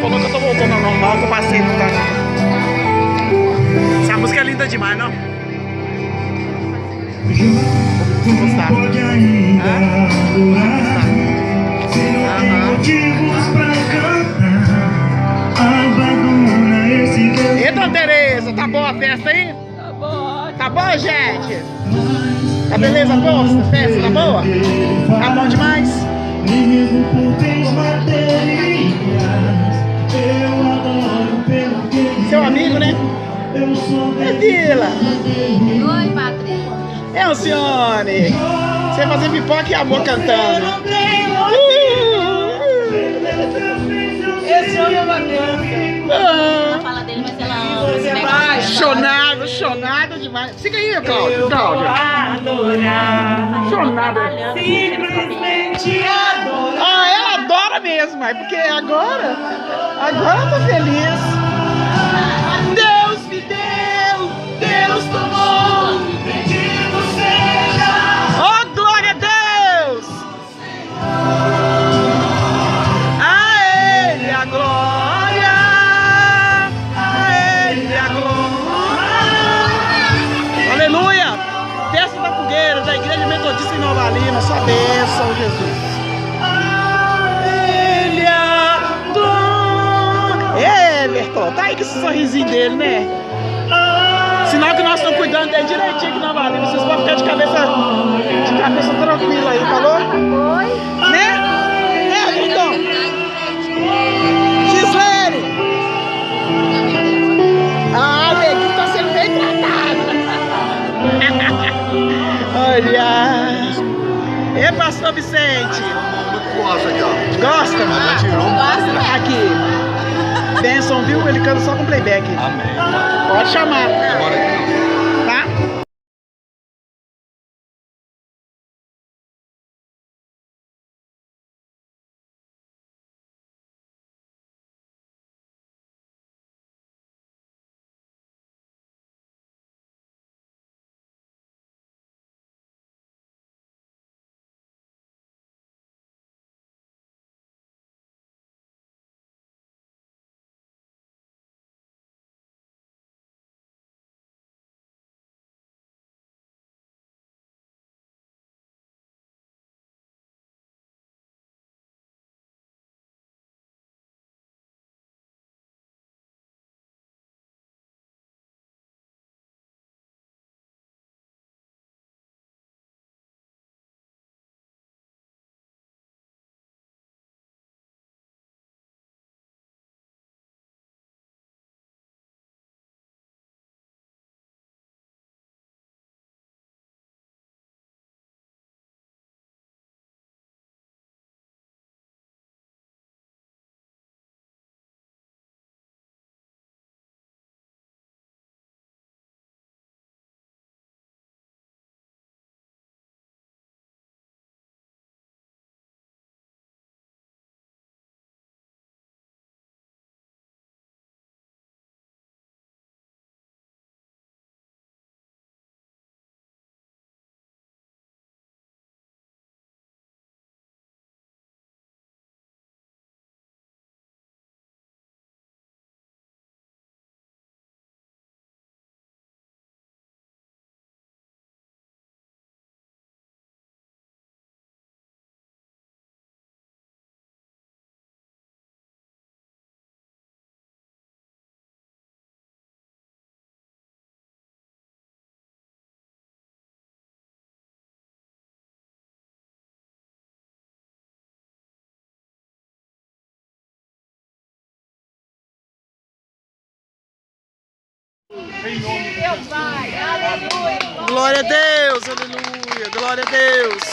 falou que eu tô voltando ao normal, que eu passei por tá. Essa música é linda demais, não? Vou gostar. E dona Tereza, tá boa a festa aí? Tá bom. Tá bom, gente? Tá beleza, posta? A festa tá boa? Tá bom demais? Seu amigo, né? É Vila. Oi, Patrícia. É o Cione. Você fazer pipoca e amor cantando. Esse homem é uma criança. Fala dele, mas ela ama. Você vai. Chonado demais. Fica aí, Cláudio. Chonada. Simplesmente adora. Ah, ela adora mesmo, mas porque agora eu tô feliz. Deus me deu, Deus tomou. Bendito seja. Oh, glória a Deus. A Ele a glória. A Ele a glória. Aleluia. Festa da fogueira da Igreja Metodista em Nova Lima. Sua bênção, Jesus. Everton, tá aí com esse sorrisinho dele, né? Sinal que nós estamos cuidando dele direitinho aqui na Vale. Vocês podem ficar de cabeça tranquila aí, falou? Oi. Né? Everton! Gislene! Ah, Neguinho tá sendo bem tratado. Olha! E pastor Vicente? Gosta aqui, ó. Gosta? Gosta, né? Aqui. Benção, viu? Ele canta só com playback. Amém. Pode chamar. Agora aqui não. Tá? Meu Pai, aleluia. Glória a Deus, aleluia. Glória a Deus.